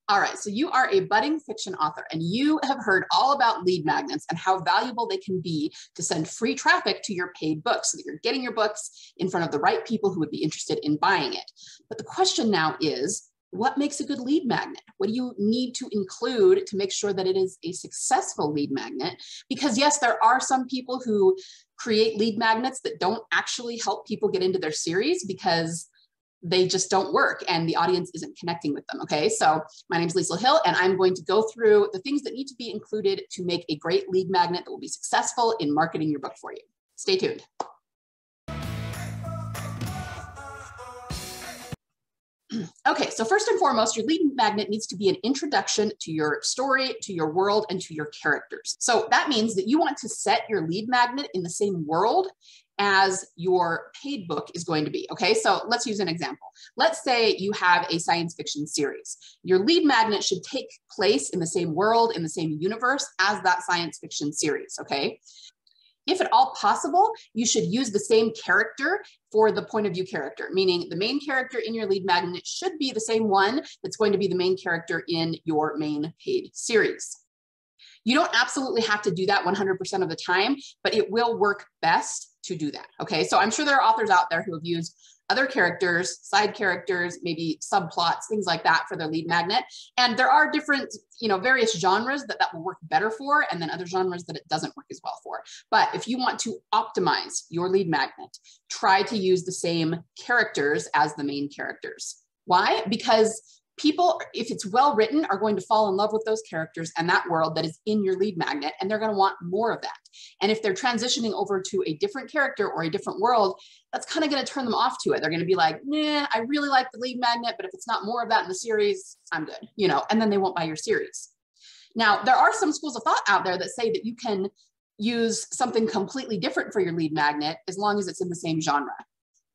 All right, so you are a budding fiction author and you have heard all about lead magnets and how valuable they can be to send free traffic to your paid books so that you're getting your books in front of the right people who would be interested in buying it. But the question now is, what makes a good lead magnet? What do you need to include to make sure that it is a successful lead magnet? Because yes, there are some people who create lead magnets that don't actually help people get into their series because they just don't work and the audience isn't connecting with them, okay? So my name is Lisa Hill and I'm going to go through the things that need to be included to make a great lead magnet that will be successful in marketing your book for you. Stay tuned. Okay, so first and foremost, your lead magnet needs to be an introduction to your story, to your world, and to your characters. So that means that you want to set your lead magnet in the same world as your paid book is going to be, okay? So let's use an example. Let's say you have a science fiction series. Your lead magnet should take place in the same world, in the same universe as that science fiction series, okay? If at all possible, you should use the same character for the point of view character, meaning the main character in your lead magnet should be the same one that's going to be the main character in your main paid series. You don't absolutely have to do that 100% of the time, but it will work best to do that, okay? So I'm sure there are authors out there who have used other characters, side characters, maybe subplots, things like that for their lead magnet. And there are different, various genres that will work better for, and then other genres that it doesn't work as well for. But if you want to optimize your lead magnet, try to use the same characters as the main characters. Why? Because people, if it's well written, are going to fall in love with those characters and that world that is in your lead magnet, and they're going to want more of that. And if they're transitioning over to a different character or a different world, that's kind of going to turn them off to it. They're going to be like, nah, I really like the lead magnet, but if it's not more of that in the series, I'm good, and then they won't buy your series. Now, there are some schools of thought out there that say that you can use something completely different for your lead magnet as long as it's in the same genre.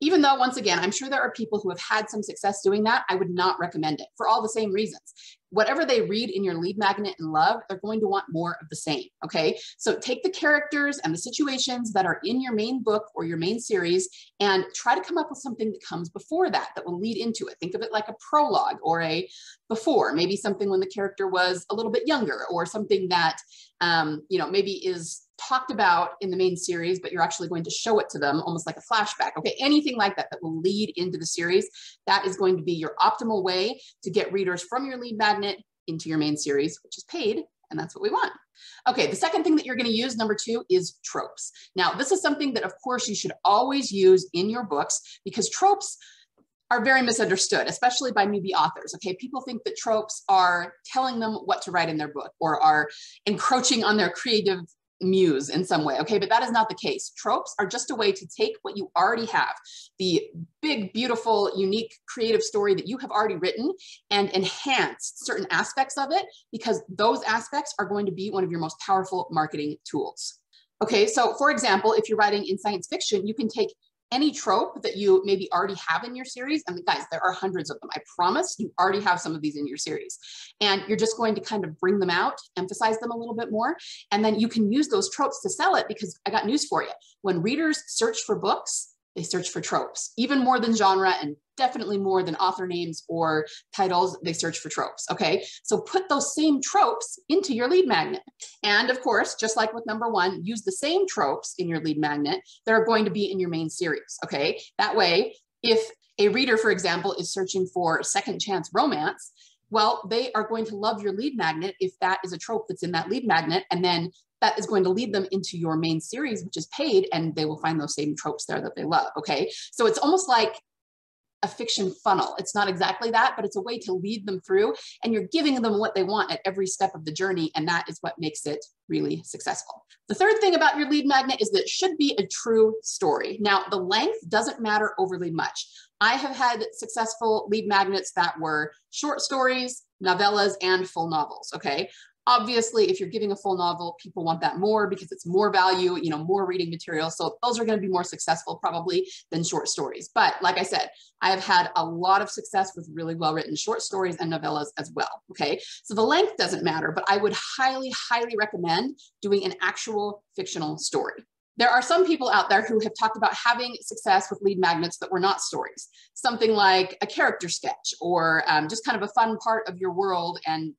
Even though, once again, I'm sure there are people who have had some success doing that, I would not recommend it for all the same reasons. Whatever they read in your lead magnet and love, they're going to want more of the same, okay? So take the characters and the situations that are in your main book or your main series and try to come up with something that comes before that will lead into it. Think of it like a prologue or a before, maybe something when the character was a little bit younger, or something that, maybe is talked about in the main series, but you're actually going to show it to them almost like a flashback. Okay, anything like that will lead into the series. That is going to be your optimal way to get readers from your lead magnet into your main series, which is paid, and that's what we want. Okay, the second thing that you're going to use, number 2, is tropes. Now, this is something that, of course, you should always use in your books because tropes are very misunderstood, especially by newbie authors, okay? People think that tropes are telling them what to write in their book or are encroaching on their creative muse in some way, okay? But that is not the case. Tropes are just a way to take what you already have, the big, beautiful, unique, creative story that you have already written, and enhance certain aspects of it, because those aspects are going to be one of your most powerful marketing tools. Okay, so for example, if you're writing in science fiction, you can take any trope that you maybe already have in your series, and guys, there are hundreds of them. I promise you already have some of these in your series. And you're just going to kind of bring them out, emphasize them a little bit more, and then you can use those tropes to sell it, because I got news for you. When readers search for books, they search for tropes, even more than genre, and definitely more than author names or titles. They search for tropes, okay? So put those same tropes into your lead magnet. And of course, just like with number 1, use the same tropes in your lead magnet that are going to be in your main series, okay? That way, if a reader, for example, is searching for second chance romance, well, they are going to love your lead magnet if that is a trope that's in that lead magnet, and then that is going to lead them into your main series, which is paid, and they will find those same tropes there that they love, okay? So it's almost like a fiction funnel. It's not exactly that, but it's a way to lead them through, and you're giving them what they want at every step of the journey, and that is what makes it really successful. The third thing about your lead magnet is that it should be a true story. Now, the length doesn't matter overly much. I have had successful lead magnets that were short stories, novellas, and full novels, okay? Obviously, if you're giving a full novel, people want that more because it's more value, more reading material. So those are going to be more successful probably than short stories. But like I said, I have had a lot of success with really well-written short stories and novellas as well, okay? So the length doesn't matter, but I would highly, highly recommend doing an actual fictional story. There are some people out there who have talked about having success with lead magnets that were not stories, something like a character sketch or just kind of a fun part of your world, and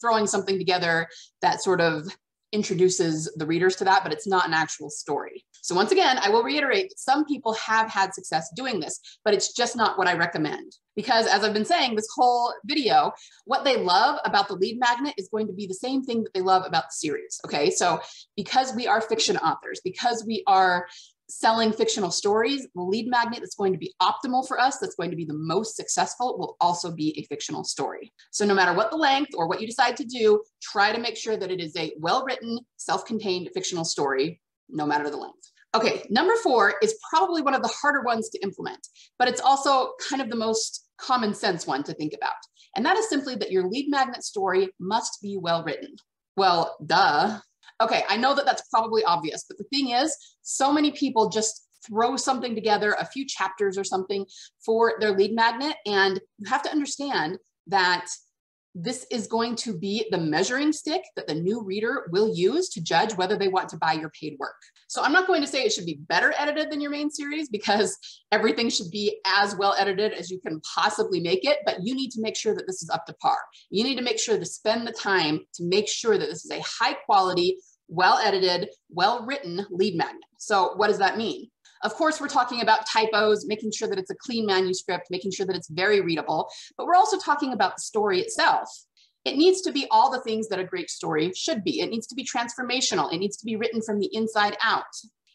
throwing something together that sort of introduces the readers to that, but it's not an actual story. So once again, I will reiterate that some people have had success doing this, but it's just not what I recommend. Because as I've been saying this whole video, what they love about the lead magnet is going to be the same thing that they love about the series, okay? So because we are fiction authors, because we are selling fictional stories, the lead magnet that's going to be optimal for us, that's going to be the most successful, will also be a fictional story. So no matter what the length or what you decide to do, try to make sure that it is a well-written, self-contained fictional story, no matter the length. Okay, number 4 is probably one of the harder ones to implement, but it's also kind of the most common sense one to think about. And that is simply that your lead magnet story must be well written. Well, duh. Okay, I know that that's probably obvious, but the thing is, so many people just throw something together, a few chapters or something for their lead magnet, and you have to understand that this is going to be the measuring stick that the new reader will use to judge whether they want to buy your paid work. So I'm not going to say it should be better edited than your main series, because everything should be as well edited as you can possibly make it, but you need to make sure that this is up to par. You need to make sure to spend the time to make sure that this is a high quality, well edited, well written lead magnet. So what does that mean? Of course, we're talking about typos, making sure that it's a clean manuscript, making sure that it's very readable, but we're also talking about the story itself. It needs to be all the things that a great story should be. It needs to be transformational. It needs to be written from the inside out.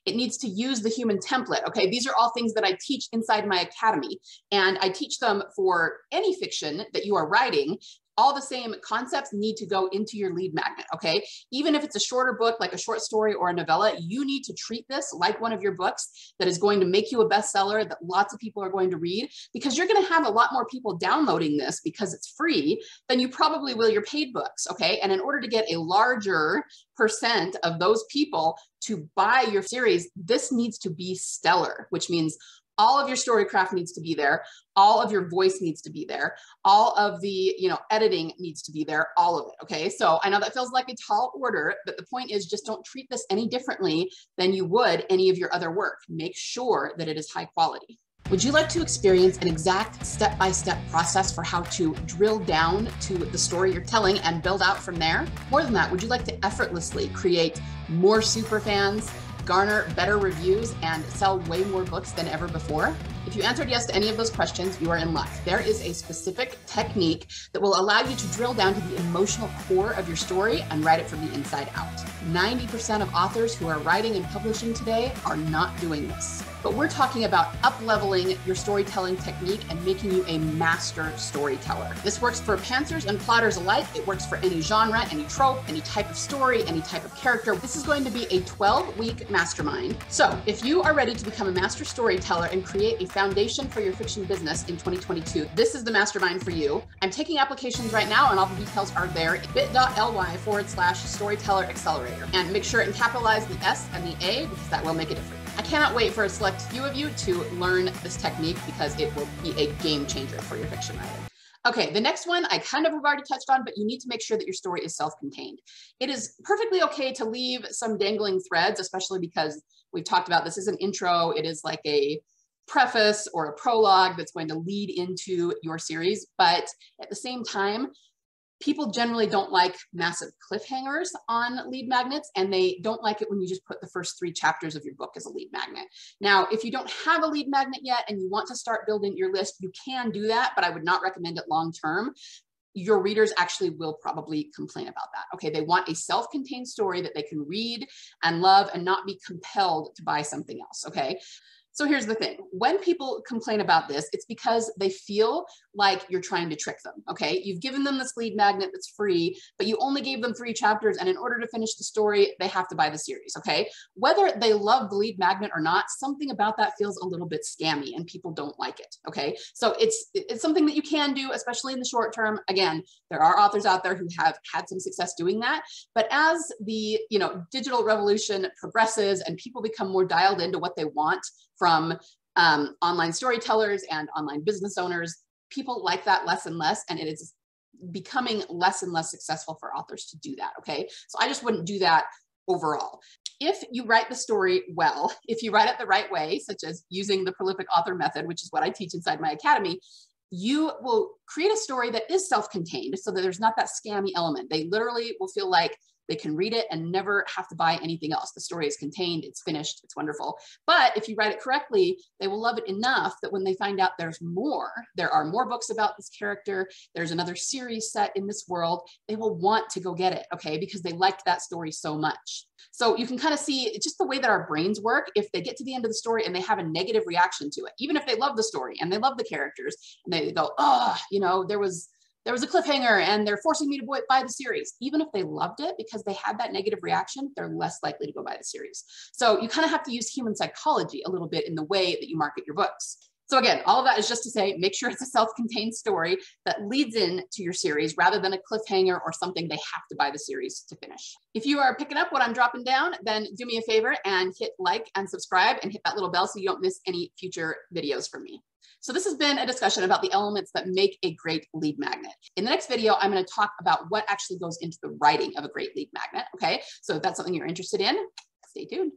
It needs to use the human template. Okay, these are all things that I teach inside my academy, and I teach them for any fiction that you are writing. All the same concepts need to go into your lead magnet, okay? Even if it's a shorter book, like a short story or a novella, you need to treat this like one of your books that is going to make you a bestseller that lots of people are going to read, because you're gonna have a lot more people downloading this because it's free than you probably will your paid books, okay? And in order to get a larger percent of those people to buy your series, this needs to be stellar, which means all of your storycraft needs to be there. All of your voice needs to be there. All of the, editing needs to be there, all of it, okay? So I know that feels like a tall order, but the point is, just don't treat this any differently than you would any of your other work. Make sure that it is high quality. Would you like to experience an exact step-by-step process for how to drill down to the story you're telling and build out from there? More than that, would you like to effortlessly create more super fans, garner better reviews, and sell way more books than ever before? If you answered yes to any of those questions, you are in luck. There is a specific technique that will allow you to drill down to the emotional core of your story and write it from the inside out. 90% of authors who are writing and publishing today are not doing this. But we're talking about up-leveling your storytelling technique and making you a master storyteller. This works for pantsers and plotters alike. It works for any genre, any trope, any type of story, any type of character. This is going to be a 12-week mastermind. So if you are ready to become a master storyteller and create a foundation for your fiction business in 2022, this is the mastermind for you. I'm taking applications right now, and all the details are there. bit.ly/storyteller accelerator. And make sure and capitalize the S and the A, because that will make a difference. I cannot wait for a select few of you to learn this technique, because it will be a game changer for your fiction writing. Okay, the next one I kind of have already touched on, but you need to make sure that your story is self-contained. It is perfectly okay to leave some dangling threads, especially because we've talked about this is an intro. It is like a preface or a prologue that's going to lead into your series. But at the same time, people generally don't like massive cliffhangers on lead magnets, and they don't like it when you just put the first 3 chapters of your book as a lead magnet. Now, if you don't have a lead magnet yet and you want to start building your list, you can do that, but I would not recommend it long term. Your readers actually will probably complain about that. Okay, they want a self-contained story that they can read and love and not be compelled to buy something else, okay? So here's the thing. When people complain about this, it's because they feel like you're trying to trick them, okay? You've given them this lead magnet that's free, but you only gave them 3 chapters, and in order to finish the story, they have to buy the series, okay? Whether they love the lead magnet or not, something about that feels a little bit scammy, and people don't like it, okay? So it's something that you can do, especially in the short term. Again, there are authors out there who have had some success doing that, but as the digital revolution progresses and people become more dialed into what they want from online storytellers and online business owners, people like that less and less, and it is becoming less and less successful for authors to do that, okay? So I just wouldn't do that overall. If you write the story well, if you write it the right way, such as using the prolific author method, which is what I teach inside my academy, you will create a story that is self-contained so that there's not that scammy element. They literally will feel like they can read it and never have to buy anything else. The story is contained, it's finished, it's wonderful. But if you write it correctly, they will love it enough that when they find out there's more, there are more books about this character, there's another series set in this world, they will want to go get it, okay? Because they liked that story so much. So you can kind of see just the way that our brains work. If they get to the end of the story and they have a negative reaction to it, even if they love the story and they love the characters and they go, oh, you know, there was a cliffhanger and they're forcing me to buy the series. Even if they loved it because they had that negative reaction, they're less likely to go buy the series. So you kind of have to use human psychology a little bit in the way that you market your books. So again, all of that is just to say, make sure it's a self-contained story that leads into your series rather than a cliffhanger or something they have to buy the series to finish. If you are picking up what I'm dropping down, then do me a favor and hit like and subscribe and hit that little bell so you don't miss any future videos from me. So this has been a discussion about the elements that make a great lead magnet. In the next video, I'm going to talk about what actually goes into the writing of a great lead magnet. Okay, so if that's something you're interested in, stay tuned.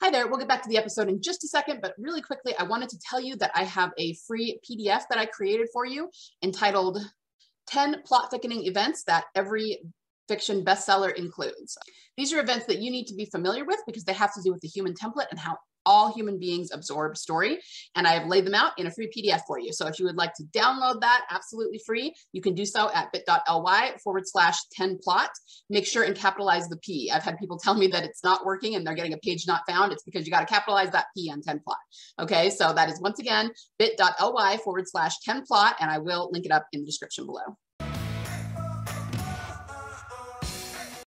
Hi there, we'll get back to the episode in just a second, but really quickly, I wanted to tell you that I have a free PDF that I created for you entitled 10 Plot Thickening Events That Every Fiction Bestseller Includes. These are events that you need to be familiar with because they have to do with the human template and how all human beings absorb story. And I have laid them out in a free PDF for you. So if you would like to download that absolutely free, you can do so at bit.ly/10plot. Make sure and capitalize the P. I've had people tell me that it's not working and they're getting a page not found. It's because you got to capitalize that P on 10plot. Okay, so that is once again bit.ly/10plot, and I will link it up in the description below.